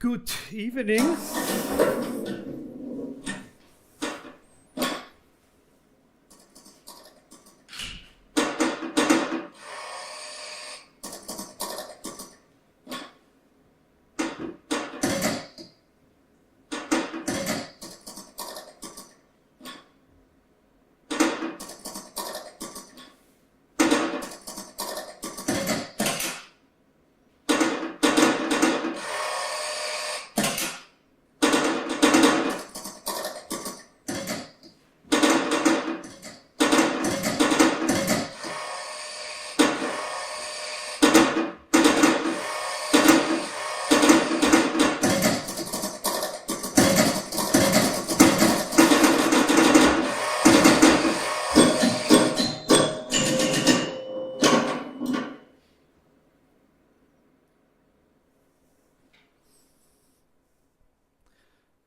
Good evening.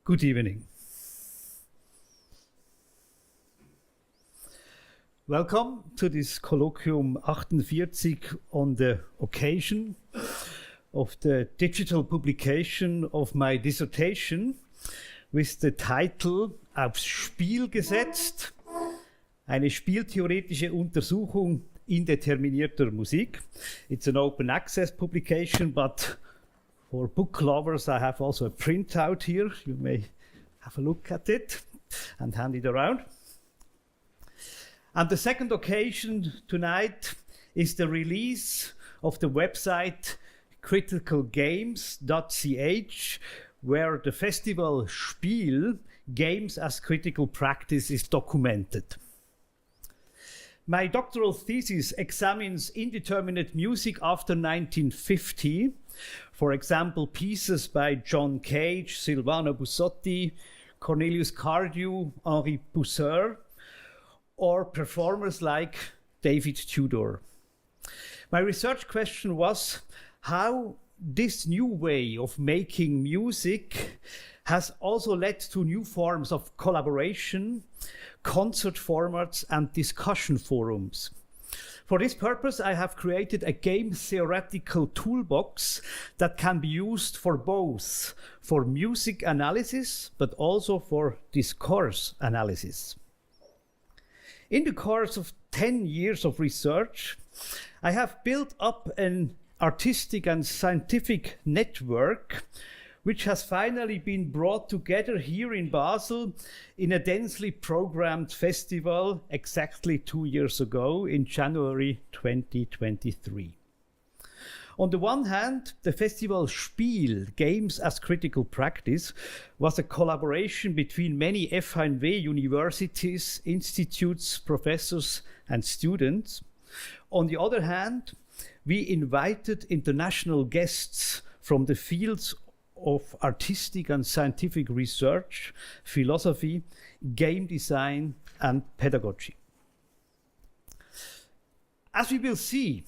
Good evening. Welcome to this Colloquium 48 on the occasion of the digital publication of my dissertation with the title Aufs Spiel gesetzt, eine spieltheoretische Untersuchung indeterminierter Musik. It's an open access publication, but for book lovers, I have also a printout here. You may have a look at it and hand it around. And the second occasion tonight is the release of the website criticalgames.ch, where the festival Spiel, Games as Critical Practice, is documented. My doctoral thesis examines indeterminate music after 1950. For example, pieces by John Cage, Silvano Bussotti, Cornelius Cardew, Henri Pousseur, or performers like David Tudor. My research question was how this new way of making music has also led to new forms of collaboration, concert formats, and discussion forums. For this purpose, I have created a game theoretical toolbox that can be used for both for music analysis, but also for discourse analysis. In the course of 10 years of research, I have built up an artistic and scientific network which has finally been brought together here in Basel in a densely programmed festival exactly 2 years ago in January 2023. On the one hand, the festival Spiel, Games as Critical Practice, was a collaboration between many FHNW universities, institutes, professors, and students. On the other hand, we invited international guests from the fields of artistic and scientific research, philosophy, game design, and pedagogy. As we will see,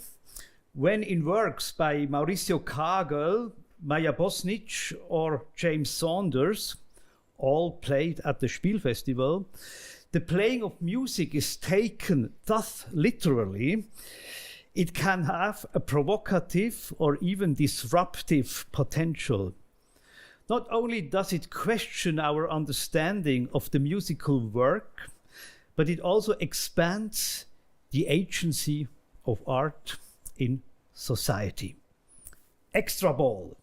when in works by Mauricio Kagel, Maja Bosnich, or James Saunders, all played at the Spiel Festival, the playing of music is taken thus literally. It can have a provocative or even disruptive potential. Not only does it question our understanding of the musical work, but it also expands the agency of art in society. Extra ball.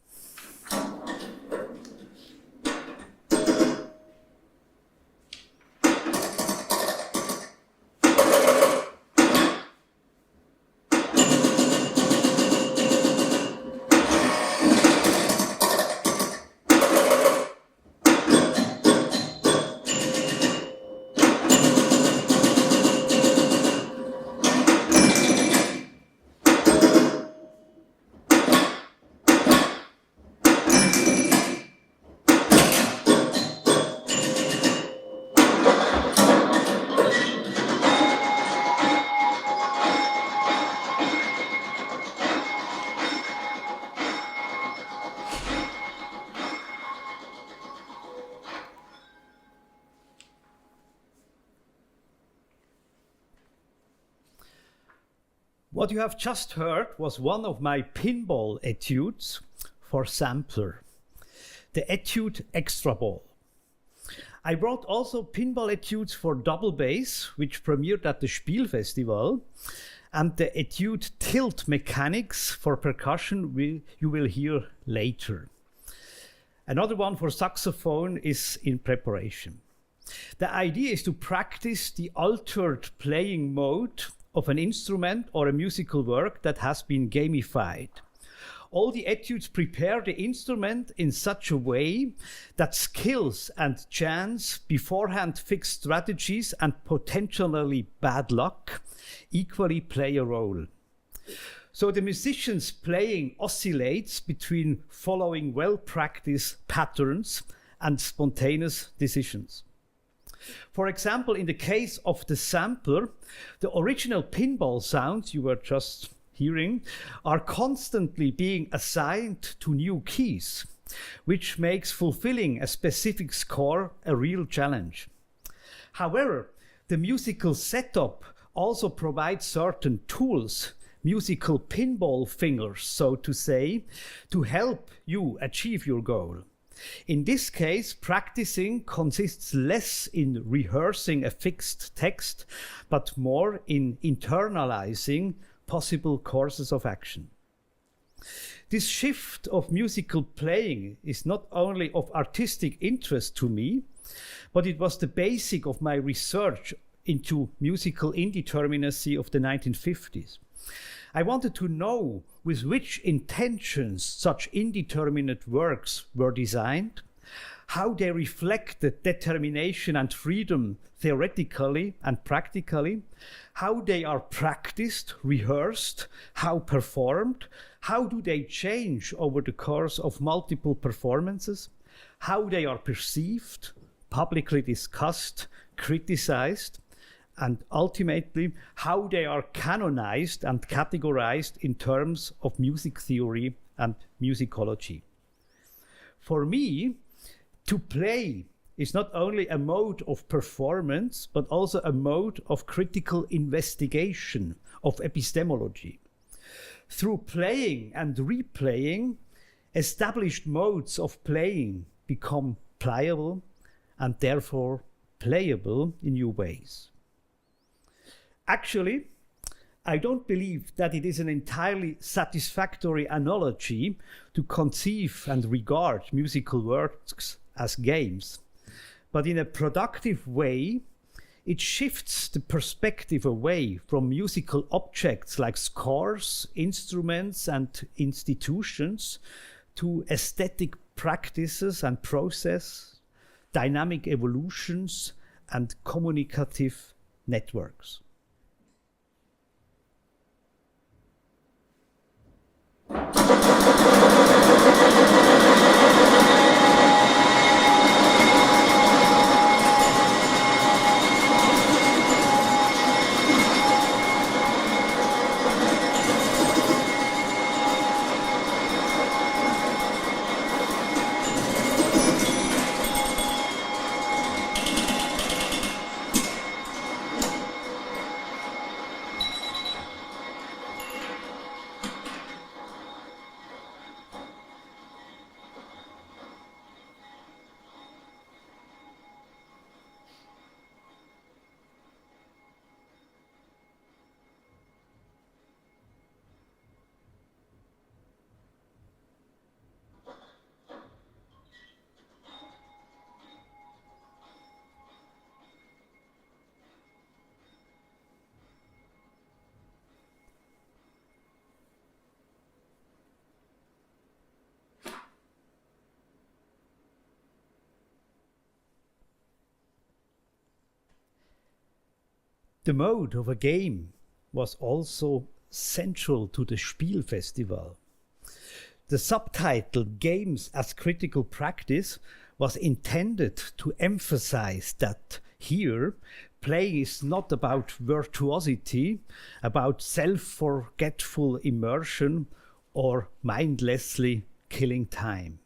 What you have just heard was one of my pinball etudes for sampler. the Etude Extra Ball. I brought also pinball etudes for double bass, which premiered at the Spielfestival, and the Etude tilt mechanics for percussion you will hear later. Another one for saxophone is in preparation. The idea is to practice the altered playing mode of an instrument or a musical work that has been gamified. All the etudes prepare the instrument in such a way that skills and chance, beforehand fixed strategies, and potentially bad luck equally play a role. So the musician's playing oscillates between following well-practiced patterns and spontaneous decisions. For example, in the case of the sampler, the original pinball sounds you were just hearing are constantly being assigned to new keys, which makes fulfilling a specific score a real challenge. However, the musical setup also provides certain tools, musical pinball fingers, so to say, to help you achieve your goal. In this case, practicing consists less in rehearsing a fixed text, but more in internalizing possible courses of action. This shift of musical playing is not only of artistic interest to me, but it was the basic of my research into musical indeterminacy of the 1950s. I wanted to know with which intentions such indeterminate works were designed, how they reflected determination and freedom theoretically and practically, how they are practiced, rehearsed, how performed, how do they change over the course of multiple performances, how they are perceived, publicly discussed, criticized, and ultimately how they are canonized and categorized in terms of music theory and musicology. For me, to play is not only a mode of performance, but also a mode of critical investigation of epistemology. Through playing and replaying, established modes of playing become pliable and therefore playable in new ways. Actually, I don't believe that it is an entirely satisfactory analogy to conceive and regard musical works as games. But in a productive way, it shifts the perspective away from musical objects like scores, instruments, and institutions to aesthetic practices and process, dynamic evolutions, and communicative networks. The mode of a game was also central to the Spielfestival. The subtitle Games as Critical Practice was intended to emphasize that here, playing is not about virtuosity, about self-forgetful immersion or mindlessly killing time,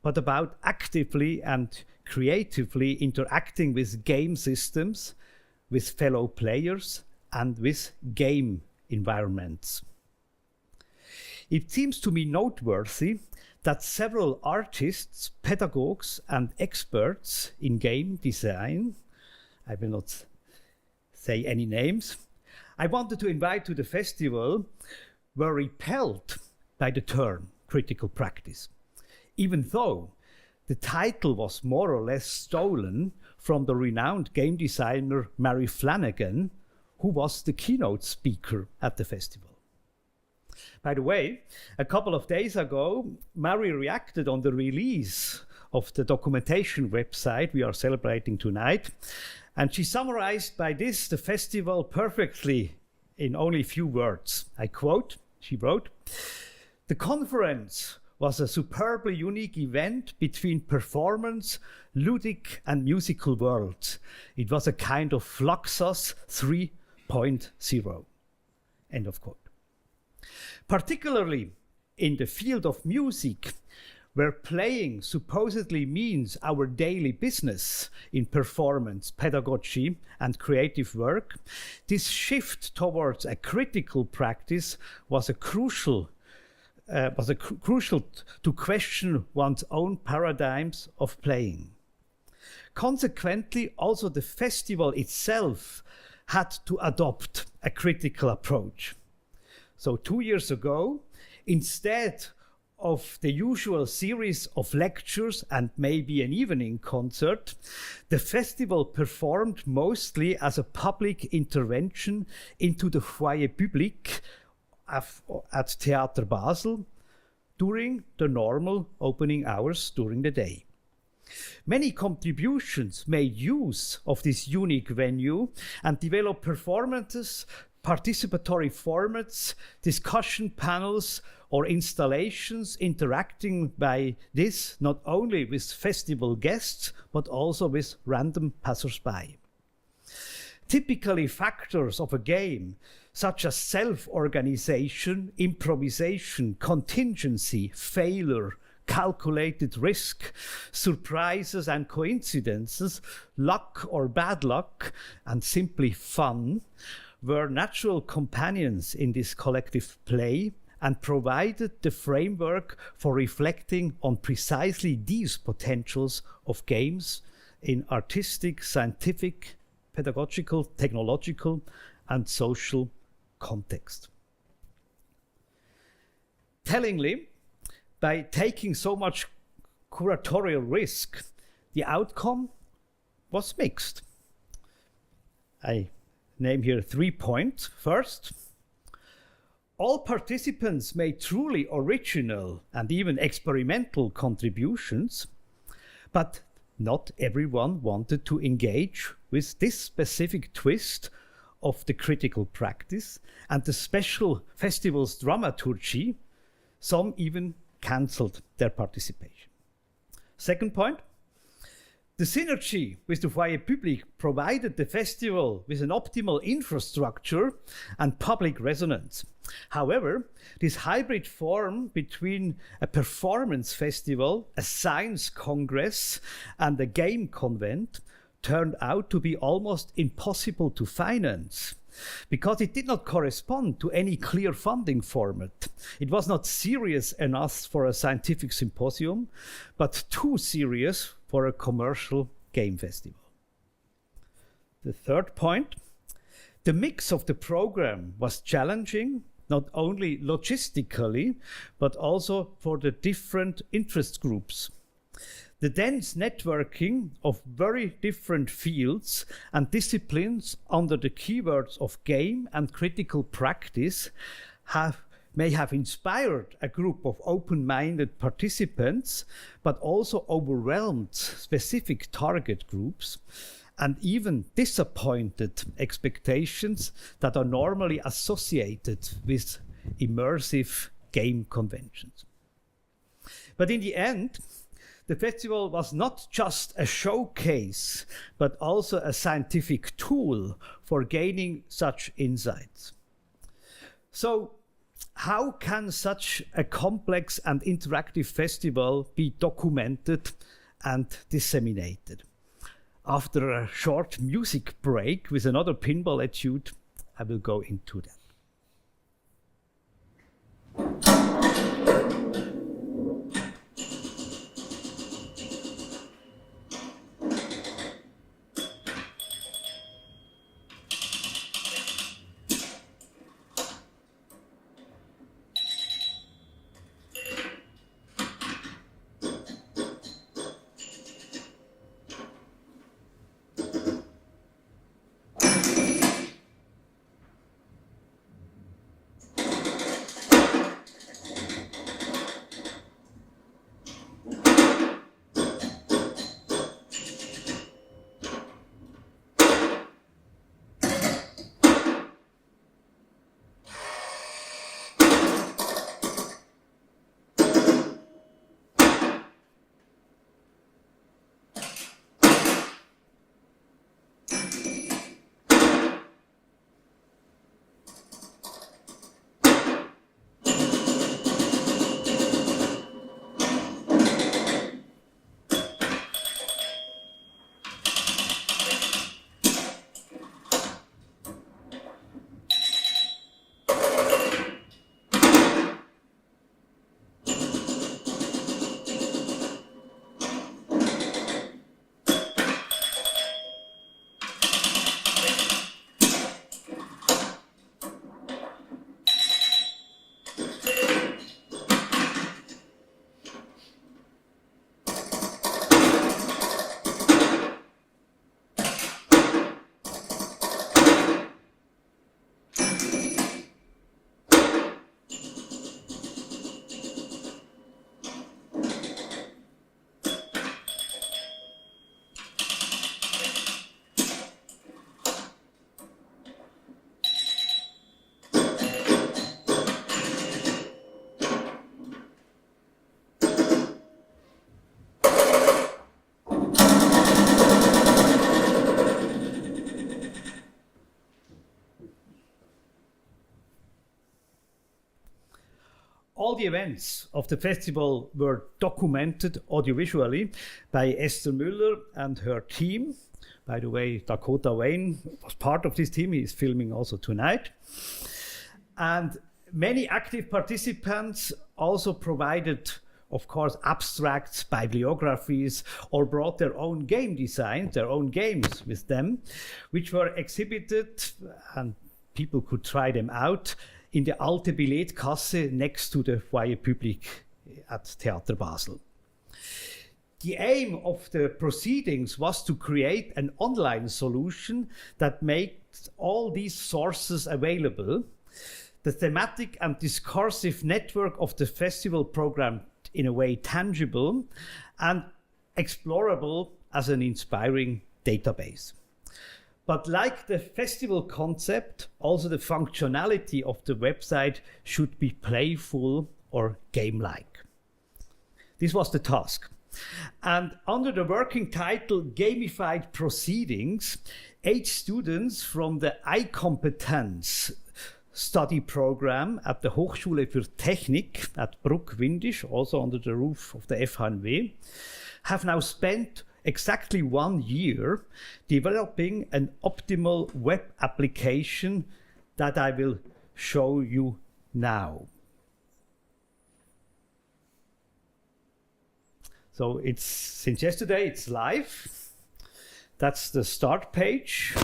but about actively and creatively interacting with game systems, with fellow players, and with game environments. It seems to me noteworthy that several artists, pedagogues, and experts in game design, I will not say any names, I wanted to invite to the festival, were repelled by the term critical practice, even though the title was more or less stolen from the renowned game designer Mary Flanagan, who was the keynote speaker at the festival. By the way, a couple of days ago, Mary reacted on the release of the documentation website we are celebrating tonight, and she summarized by this the festival perfectly in only a few words. I quote, she wrote, "The conference was a superbly unique event between performance, ludic and musical worlds. It was a kind of Fluxus 3.0. End of quote. Particularly in the field of music, where playing supposedly means our daily business in performance, pedagogy, and creative work, this shift towards a critical practice was crucial to question one's own paradigms of playing. Consequently, also the festival itself had to adopt a critical approach. So 2 years ago, instead of the usual series of lectures and maybe an evening concert, the festival performed mostly as a public intervention into the foyer public at Theater Basel during the normal opening hours during the day. Many contributions made use of this unique venue and developed performances, participatory formats, discussion panels, or installations interacting by this not only with festival guests, but also with random passers-by. Typically, factors of a game, such as self-organization, improvisation, contingency, failure, calculated risk, surprises and coincidences, luck or bad luck, and simply fun, were natural companions in this collective play and provided the framework for reflecting on precisely these potentials of games in artistic, scientific, pedagogical, technological, and social context. Tellingly, by taking so much curatorial risk, the outcome was mixed. I name here 3 points. First, all participants made truly original and even experimental contributions, but not everyone wanted to engage with this specific twist of the critical practice and the special festival's dramaturgy. Some even cancelled their participation. Second point, the synergy with the foyer public provided the festival with an optimal infrastructure and public resonance. However, this hybrid form between a performance festival, a science congress, and a game convent turned out to be almost impossible to finance, because it did not correspond to any clear funding format. It was not serious enough for a scientific symposium, but too serious for a commercial game festival. The third point, the mix of the program was challenging, not only logistically, but also for the different interest groups. The dense networking of very different fields and disciplines under the keywords of game and critical practice may have inspired a group of open-minded participants, but also overwhelmed specific target groups and even disappointed expectations that are normally associated with immersive game conventions. But in the end, the festival was not just a showcase, but also a scientific tool for gaining such insights. So, how can such a complex and interactive festival be documented and disseminated? After a short music break with another pinball etude, I will go into that. all the events of the festival were documented audiovisually by Esther Müller and her team. By the way, Dakota Wayne was part of this team. He is filming also tonight. And many active participants also provided, of course, abstracts, bibliographies, or brought their own game designs, their own games with them, which were exhibited, and people could try them out, in the Alte Billetkasse next to the Foyer Public at Theater Basel. The aim of the proceedings was to create an online solution that makes all these sources available. The thematic and discursive network of the festival program in a way tangible and explorable as an inspiring database. But like the festival concept, also the functionality of the website should be playful or game-like. This was the task. And under the working title Gamified Proceedings, 8 students from the iCompetence study program at the Hochschule für Technik at Bruck-Windisch, also under the roof of the FHNW, have now spent exactly 1 year developing an optimal web application that I will show you now. So it's since yesterday, it's live. That's the start page.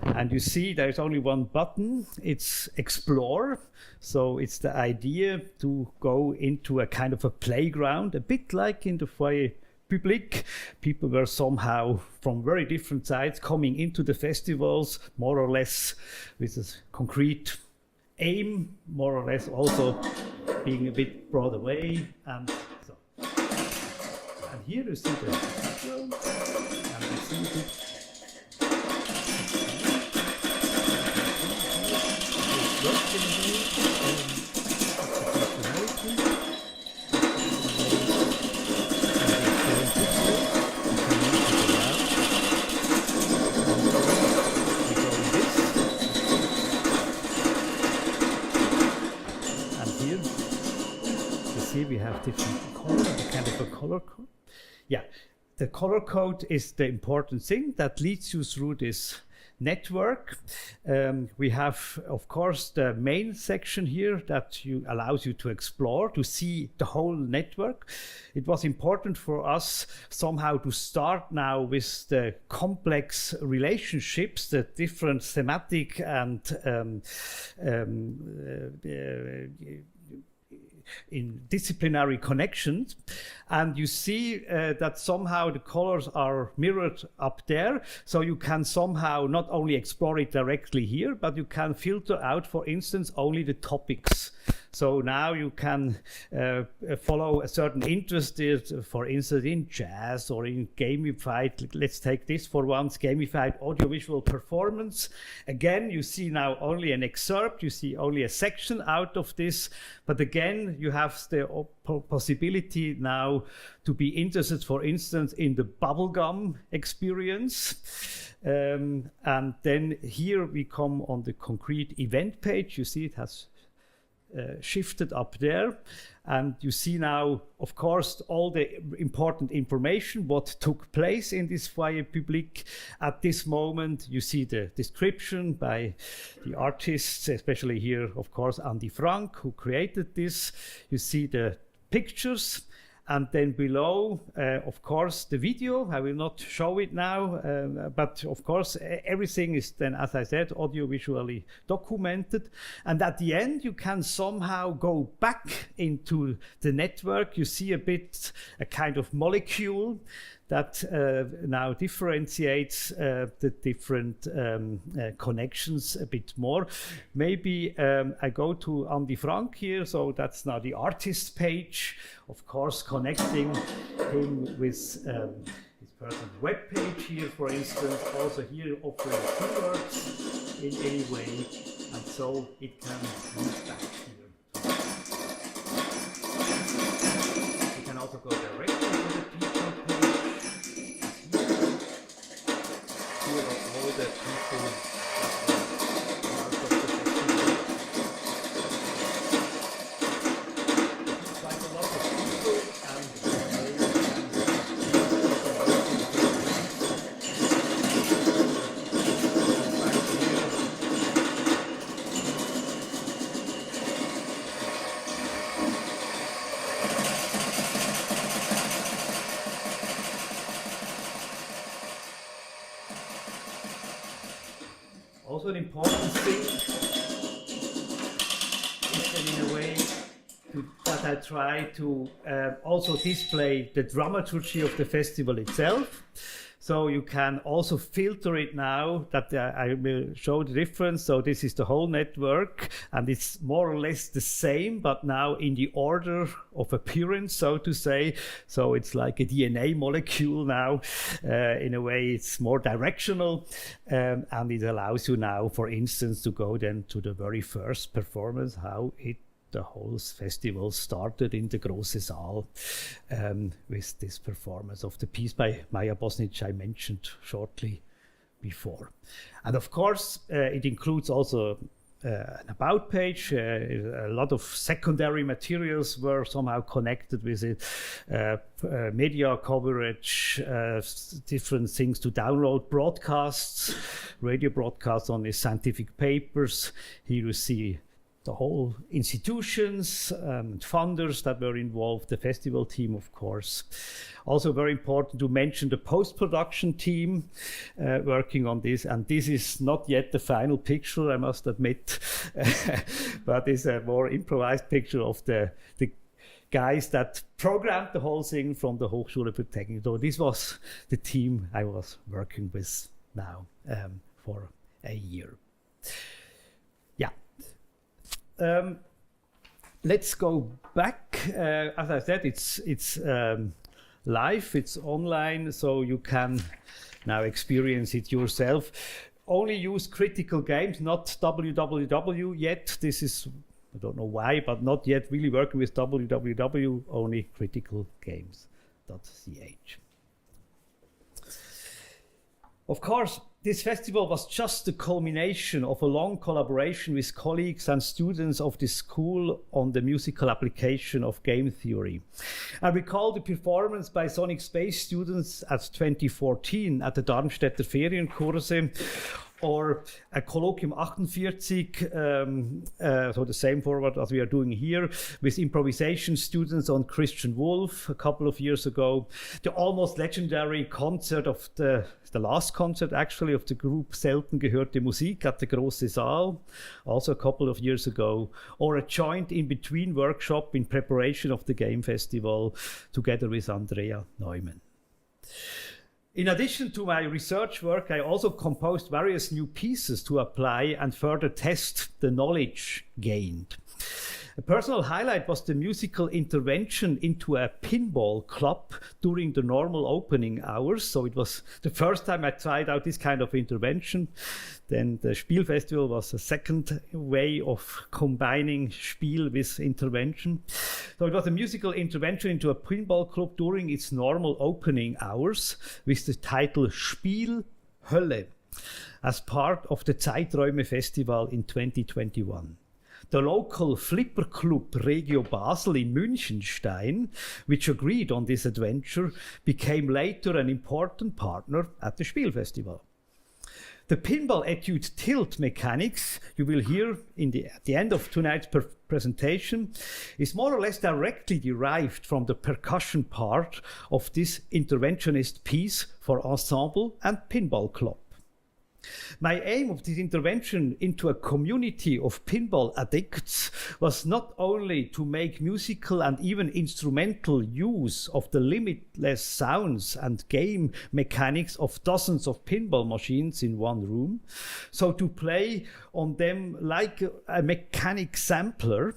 And you see there's only one button, it's Explore. So it's the idea to go into a kind of a playground, a bit like in the Foyer Public. People were somehow from very different sides coming into the festivals, more or less with a concrete aim, more or less also being a bit brought away. And so. And here you see the video, and you see the we have different color, kind of a color code. Yeah, the color code is the important thing that leads you through this network. We have, of course, the main section here that allows you to explore, to see the whole network. It was important for us somehow to start now with the complex relationships, the different thematic and in disciplinary connections, and you see that somehow the colors are mirrored up there, so you can somehow not only explore it directly here, but you can filter out, for instance, only the topics. So now you can follow a certain interest, for instance, in jazz or in gamified, let's take this for once, gamified audiovisual performance. Again, you see now only an excerpt, you see only a section out of this, but again, you have the possibility now to be interested, for instance, in the bubblegum experience. And then here we come on the concrete event page. You see it has shifted up there, and you see now, of course, all the important information, what took place in this Foyer Public at this moment. You see the description by the artists, especially here, of course, Andy Frank, who created this. You see the pictures, and then below, of course, the video. I will not show it now, but of course, everything is then, as I said, audiovisually documented. And at the end, you can somehow go back into the network. You see a bit, a kind of molecule that now differentiates the different connections a bit more. Maybe I go to Andy Frank here, so that's now the artist page, of course, connecting him with his personal web page here, for instance, also here offering keywords in any way, and so it can move back here. You can also go directly to the people page. Here are all the people that are part of the festival. Also an important thing is that in a way that I try to also display the dramaturgy of the festival itself. So you can also filter it now that I will show the difference. So this is the whole network, and it's more or less the same, but now in the order of appearance, so to say. So it's like a DNA molecule now. In a way, it's more directional, and it allows you now, for instance, to go then to the very first performance, how the whole festival started in the Große Saal with this performance of the piece by Maja Bosnich I mentioned shortly before. And of course, it includes also an about page. A lot of secondary materials were somehow connected with it. Media coverage, different things to download, broadcasts, radio broadcasts on the scientific papers. Here you see the whole institutions and funders that were involved, the festival team, of course. Also very important to mention the post-production team working on this. And this is not yet the final picture, I must admit, but it's a more improvised picture of the guys that programmed the whole thing from the Hochschule für Technik. So this was the team I was working with now for a year. Yeah. Let's go back. As I said, it's live, it's online, so you can now experience it yourself. Only use critical games, not www yet. This is, I don't know why, but not yet really working with www, only critical games.ch. Of course, this festival was just the culmination of a long collaboration with colleagues and students of the school on the musical application of game theory. I recall the performance by Sonic Space students at 2014 at the Darmstädter Ferienkurse, or a Colloquium 48, so the same format as we are doing here, with improvisation students on Christian Wolff a couple of years ago. The almost legendary concert of the last concert actually of the group Selten gehörte Musik at the Große Saal, also a couple of years ago, or a joint in-between workshop in preparation of the game festival together with Andrea Neumann. In addition to my research work, I also composed various new pieces to apply and further test the knowledge gained. A personal highlight was the musical intervention into a pinball club during the normal opening hours. So it was the first time I tried out this kind of intervention. Then the Spiel Festival was a second way of combining Spiel with intervention. So it was a musical intervention into a pinball club during its normal opening hours with the title Spiel Hölle as part of the Zeiträume Festival in 2021. The local flipper club Regio Basel in Münchenstein, which agreed on this adventure, became later an important partner at the Spiel Festival. The pinball Etude tilt mechanics you will hear at the end of tonight's presentation is more or less directly derived from the percussion part of this interventionist piece for ensemble and pinball club. My aim of this intervention into a community of pinball addicts was not only to make musical and even instrumental use of the limitless sounds and game mechanics of dozens of pinball machines in one room, so to play on them like a mechanic sampler,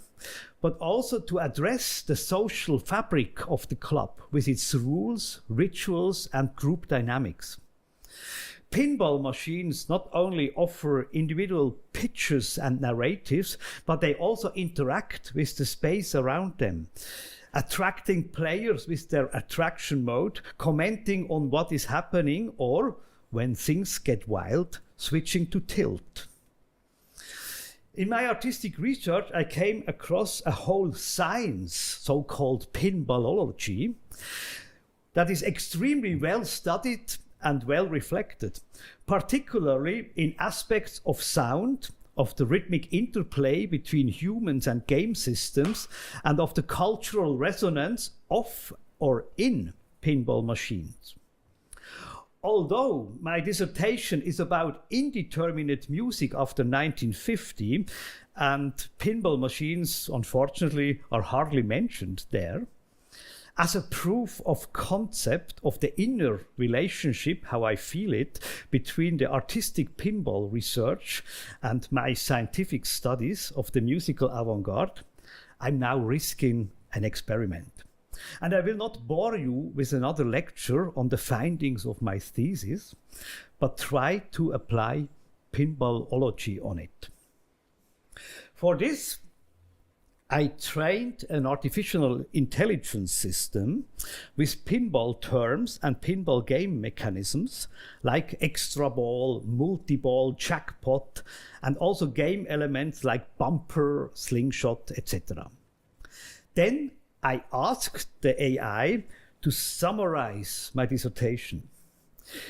but also to address the social fabric of the club with its rules, rituals, and group dynamics. Pinball machines not only offer individual pictures and narratives, but they also interact with the space around them, attracting players with their attraction mode, commenting on what is happening, or, when things get wild, switching to tilt. In my artistic research, I came across a whole science, so-called pinballology, that is extremely well studied and well reflected, particularly in aspects of sound, of the rhythmic interplay between humans and game systems, and of the cultural resonance of or in pinball machines. although my dissertation is about indeterminate music after 1950, and pinball machines, unfortunately, are hardly mentioned there, as a proof of concept of the inner relationship, how I feel it, between the artistic pinball research and my scientific studies of the musical avant-garde, I'm now risking an experiment. And I will not bore you with another lecture on the findings of my thesis, but try to apply pinballology on it. For this, I trained an artificial intelligence system with pinball terms and pinball game mechanisms like extra ball, multi-ball, jackpot, and also game elements like bumper, slingshot, etc. Then I asked the AI to summarize my dissertation,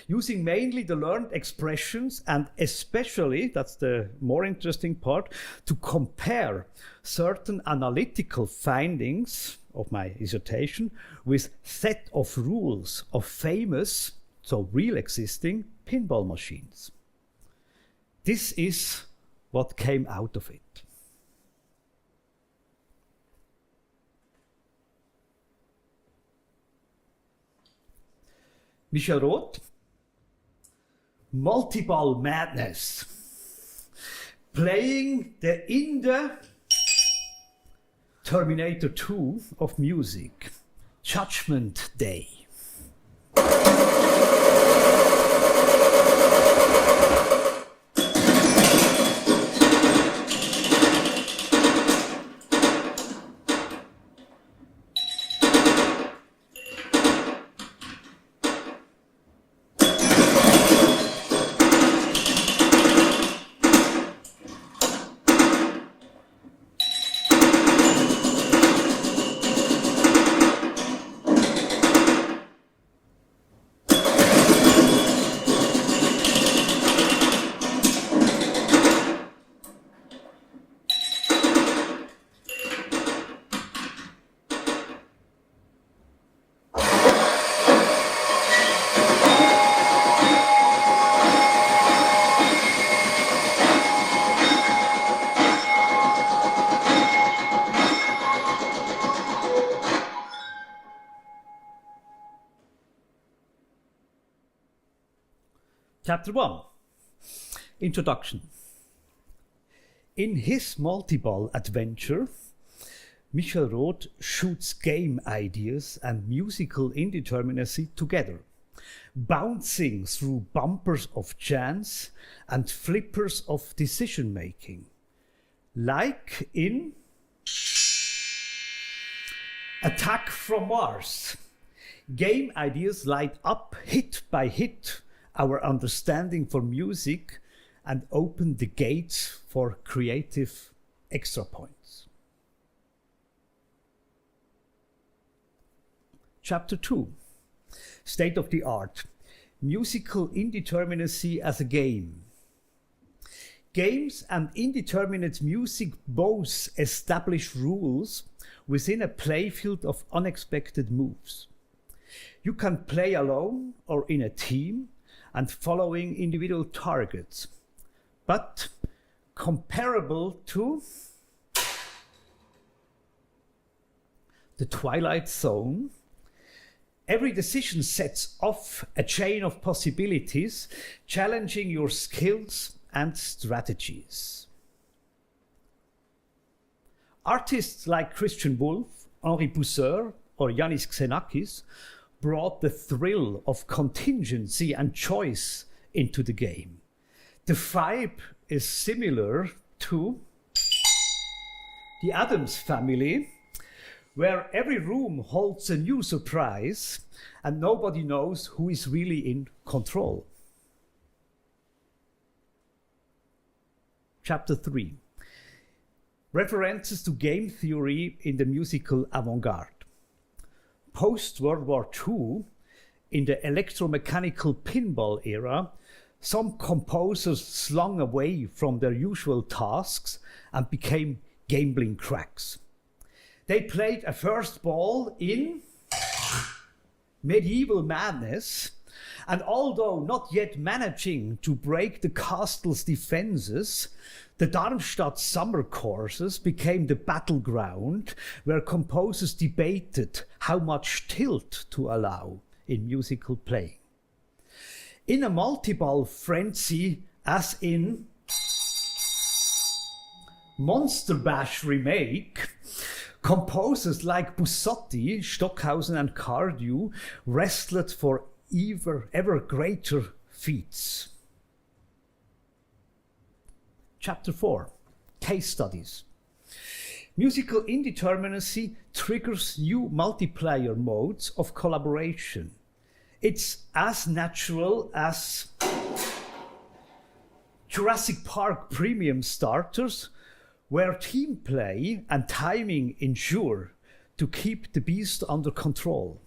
using mainly the learned expressions and especially, that's the more interesting part, to compare certain analytical findings of my dissertation with set of rules of famous, so real existing, pinball machines. This is what came out of it. Michel Roth, multi-ball madness, playing the Terminator 2 of music, Judgment Day. Chapter 1, Introduction. In his multi-ball adventure, Michel Roth shoots game ideas and musical indeterminacy together, bouncing through bumpers of chance and flippers of decision-making, like in Attack from Mars. Game ideas light up hit by hit our understanding for music and open the gates for creative extra points. Chapter 2, State of the Art, Musical Indeterminacy as a Game. Games and indeterminate music both establish rules within a playfield of unexpected moves. You can play alone or in a team and following individual targets, but comparable to the Twilight Zone, every decision sets off a chain of possibilities, challenging your skills and strategies. Artists like Christian Wolff, Henri Pousseur, or Yannis Xenakis brought the thrill of contingency and choice into the game. The vibe is similar to the Addams Family, where every room holds a new surprise and nobody knows who is really in control. Chapter 3, References to game theory in the musical avant-garde. Post-World War II, in the electromechanical pinball era, some composers slung away from their usual tasks and became gambling cracks. They played a first ball in Medieval Madness And although not yet managing to break the castle's defenses, the Darmstadt summer courses became the battleground where composers debated how much tilt to allow in musical playing. In a multi-ball frenzy, as in Monster Bash remake, composers like Bussotti, Stockhausen and Cardew wrestled for ever greater feats. Chapter 4, Case Studies. Musical indeterminacy triggers new multiplayer modes of collaboration. It's as natural as Jurassic Park premium starters, where team play and timing ensure to keep the beast under control.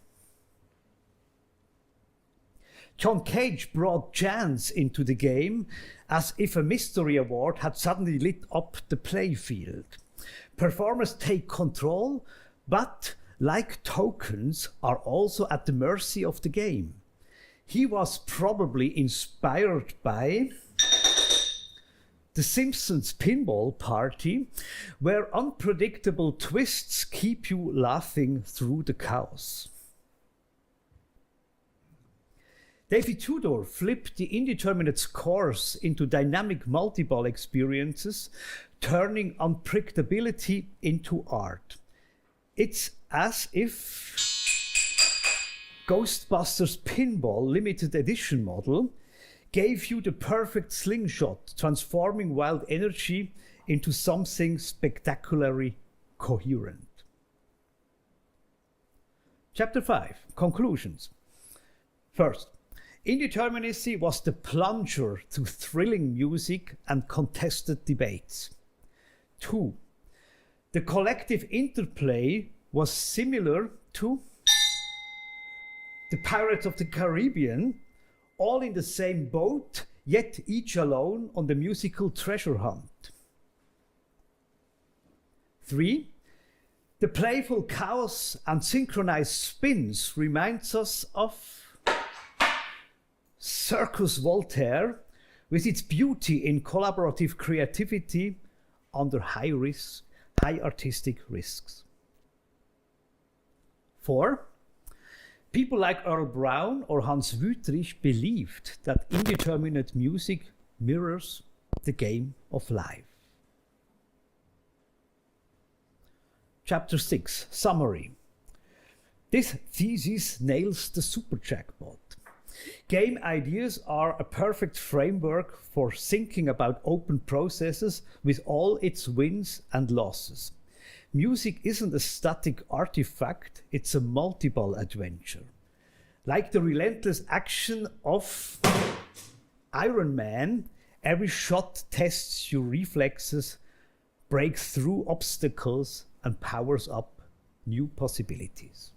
John Cage brought chance into the game as if a mystery award had suddenly lit up the playfield. Performers take control, but like tokens are also at the mercy of the game. He was probably inspired by The Simpsons Pinball Party, where unpredictable twists keep you laughing through the chaos. David Tudor flipped the indeterminate scores into dynamic multi-ball experiences, turning unpredictability into art. It's as if Ghostbusters Pinball limited edition model gave you the perfect slingshot, transforming wild energy into something spectacularly coherent. Chapter 5, Conclusions. First, indeterminacy was the plunger to thrilling music and contested debates. 2. The collective interplay was similar to the Pirates of the Caribbean, all in the same boat, yet each alone on the musical treasure hunt. 3. The playful chaos and synchronized spins reminds us of Circus Voltaire, with its beauty in collaborative creativity under high artistic risks. 4. People like Earl Brown or Hans Wüthrich believed that indeterminate music mirrors the game of life. Chapter 6, Summary. This thesis nails the super jackpot. Game ideas are a perfect framework for thinking about open processes with all its wins and losses. Music isn't a static artifact, it's a multi-ball adventure. Like the relentless action of Iron Man, every shot tests your reflexes, breaks through obstacles, and powers up new possibilities.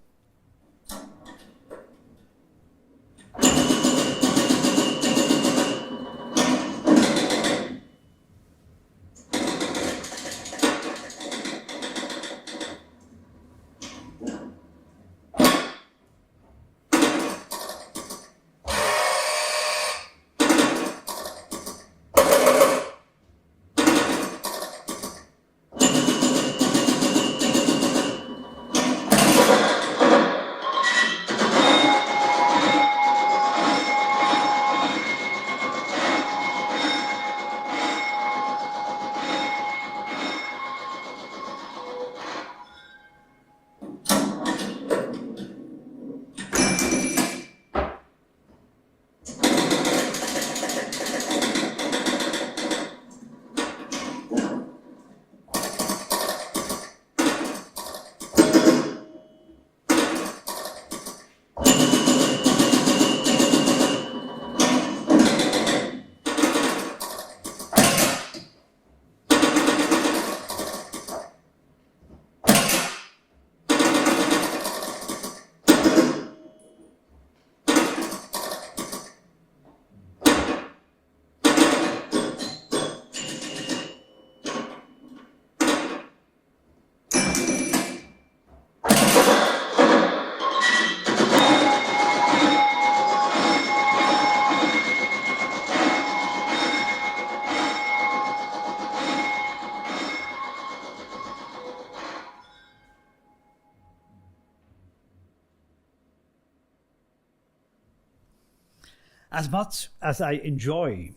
As much as I enjoy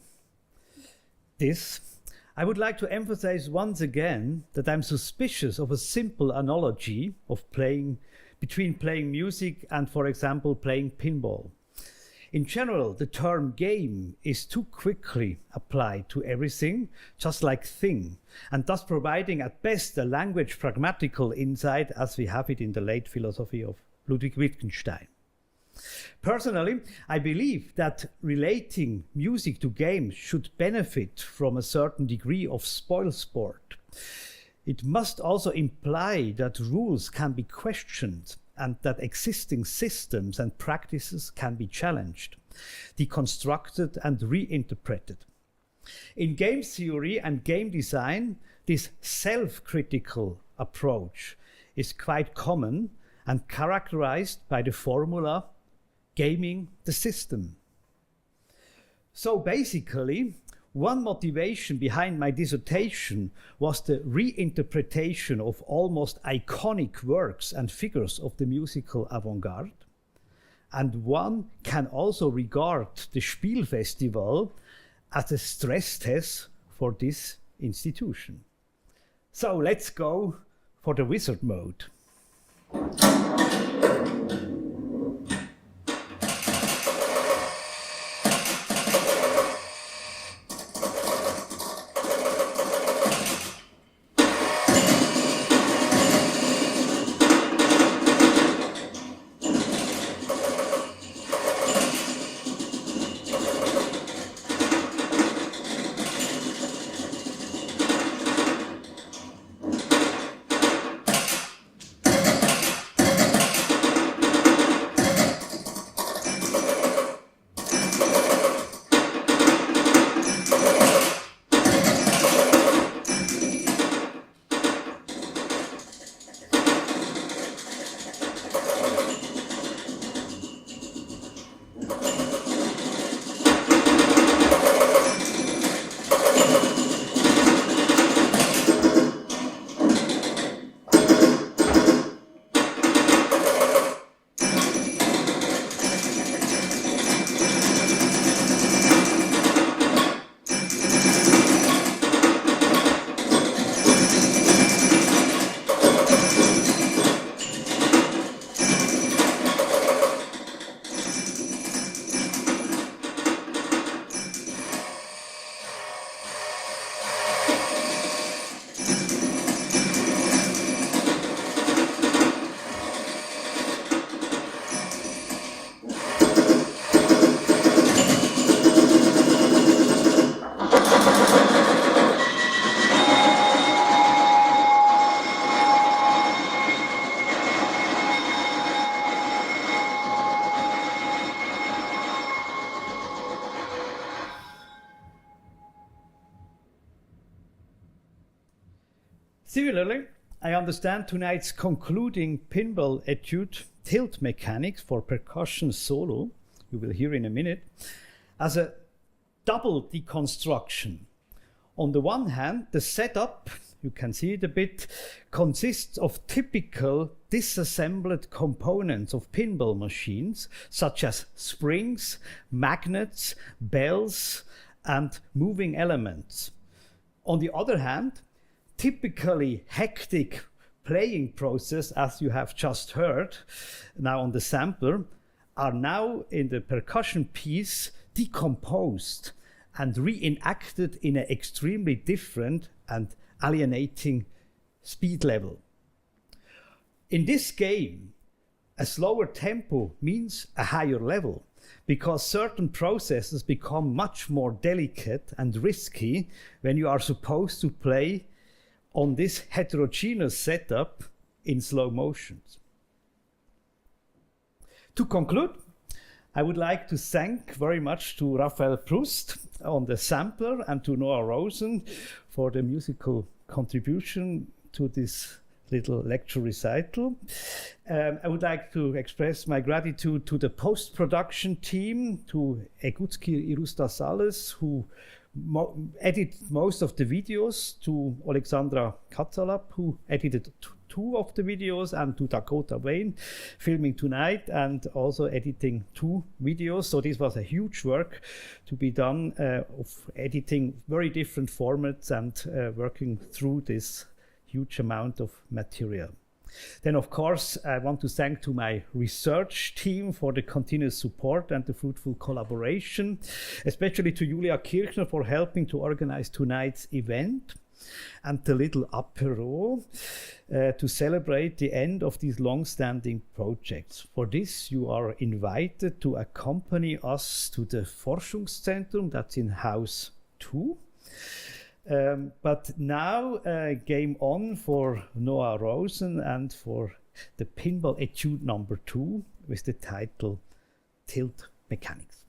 this, I would like to emphasize once again that I'm suspicious of a simple analogy of between playing music and, for example, playing pinball. In general, the term game is too quickly applied to everything, just like thing, and thus providing at best a language pragmatical insight as we have it in the late philosophy of Ludwig Wittgenstein. Personally, I believe that relating music to games should benefit from a certain degree of spoil sport. It must also imply that rules can be questioned and that existing systems and practices can be challenged, deconstructed and reinterpreted. In game theory and game design, this self-critical approach is quite common and characterized by the formula gaming the system. So basically, one motivation behind my dissertation was the reinterpretation of almost iconic works and figures of the musical avant-garde. And one can also regard the Spielfestival as a stress test for this institution. So let's go for the wizard mode. Similarly, I understand tonight's concluding pinball etude, Tilt Mechanics for Percussion Solo, you will hear in a minute, as a double deconstruction. On the one hand, the setup, you can see it a bit, consists of typical disassembled components of pinball machines, such as springs, magnets, bells, and moving elements. On the other hand, typically hectic playing process, as you have just heard now on the sampler, are now in the percussion piece decomposed and reenacted in an extremely different and alienating speed level. In this game, a slower tempo means a higher level, because certain processes become much more delicate and risky when you are supposed to play on this heterogeneous setup in slow motions. To conclude, I would like to thank very much to Raphaëlle Proust on the sampler and to Noah Rosen for the musical contribution to this little lecture recital. I would like to express my gratitude to the post-production team, to Egutski Irustasales, who edited most of the videos, to Alexandra Katzalap, who edited two of the videos, and to Dakota Wayne, filming tonight and also editing 2 videos. So this was a huge work to be done of editing very different formats and working through this huge amount of material. Then, of course, I want to thank to my research team for the continuous support and the fruitful collaboration, especially to Julia Kirchner for helping to organize tonight's event and the little apéro to celebrate the end of these long-standing projects. For this, you are invited to accompany us to the Forschungszentrum, that's in House 2. But now, game on for Noah Rosen and for the Pinball Etude number 2 with the title Tilt Mechanics.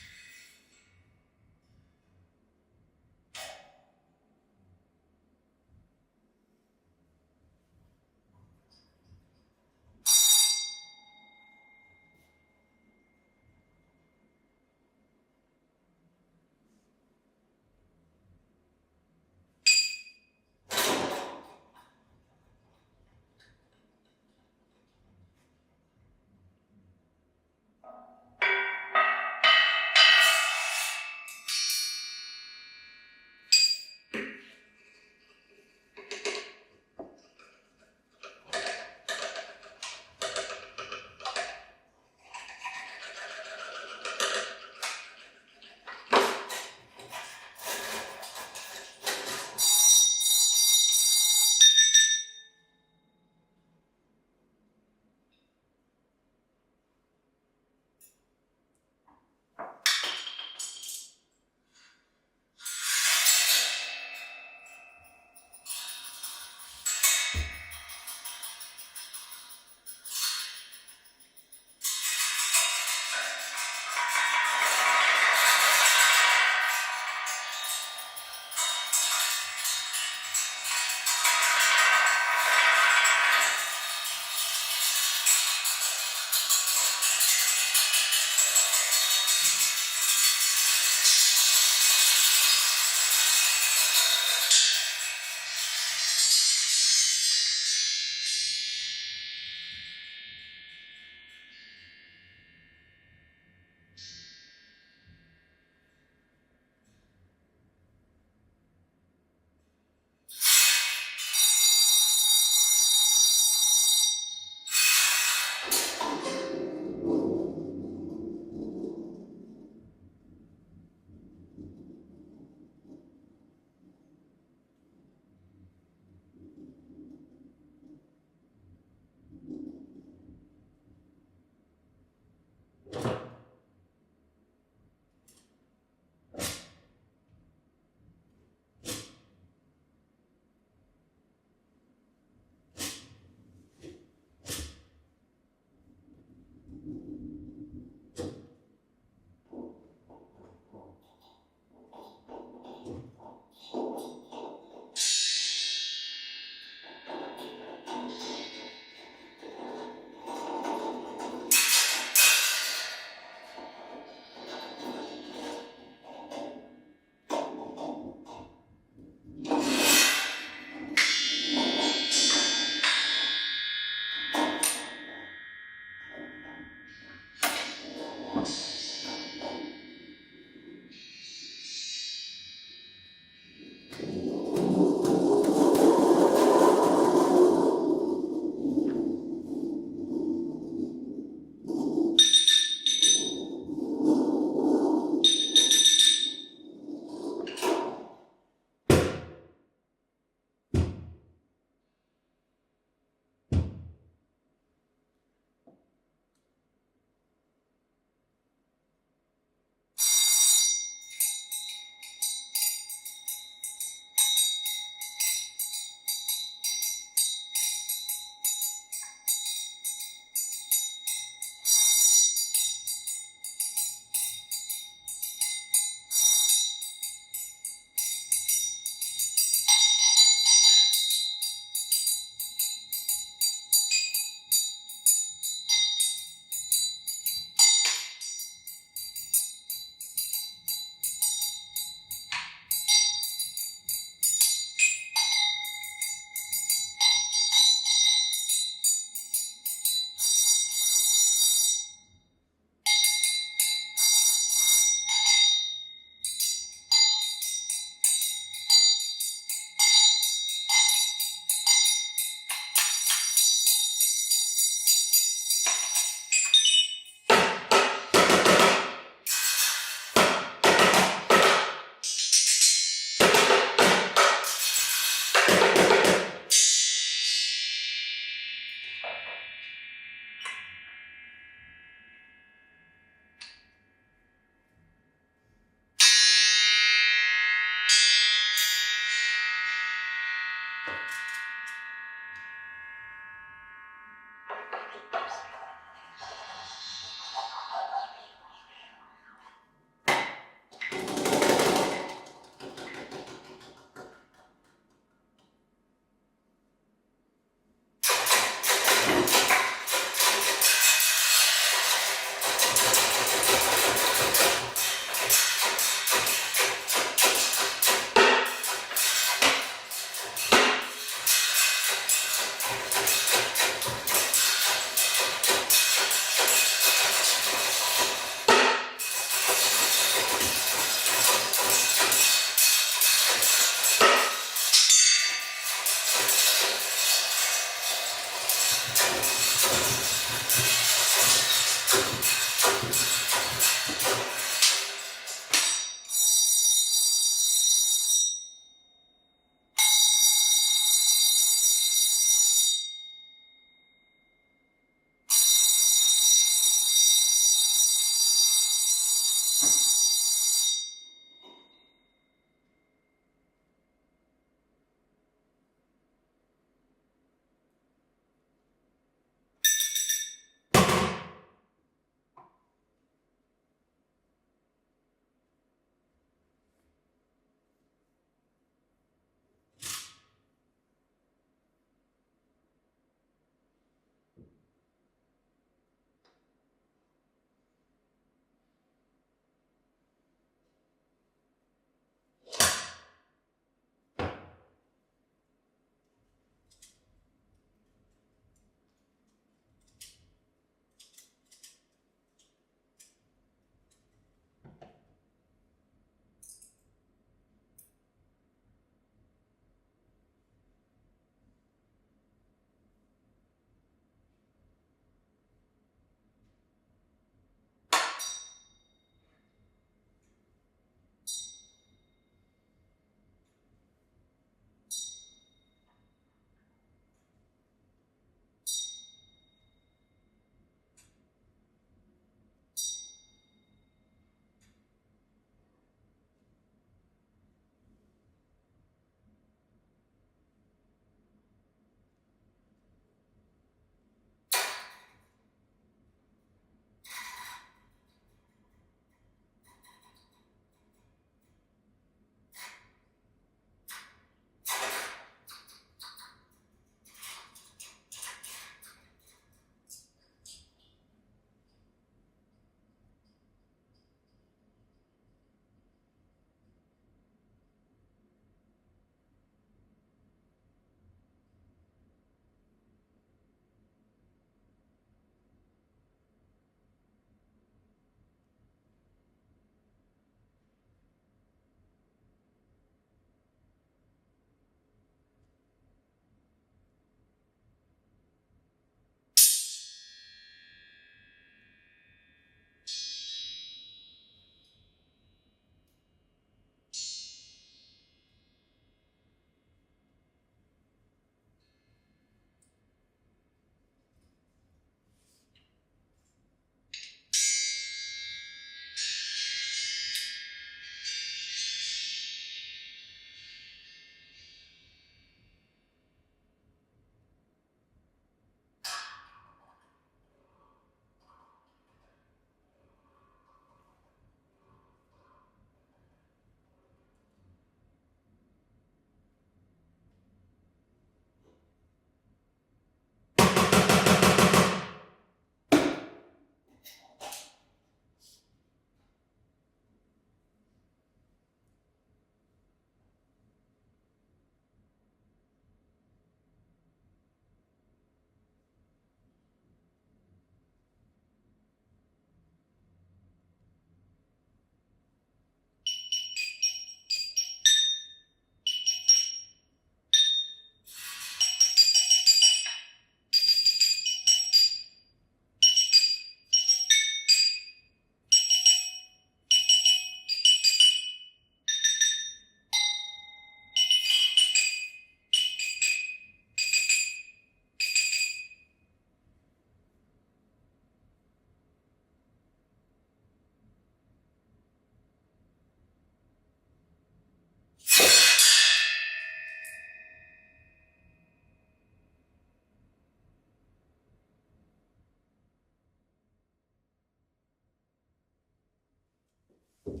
you.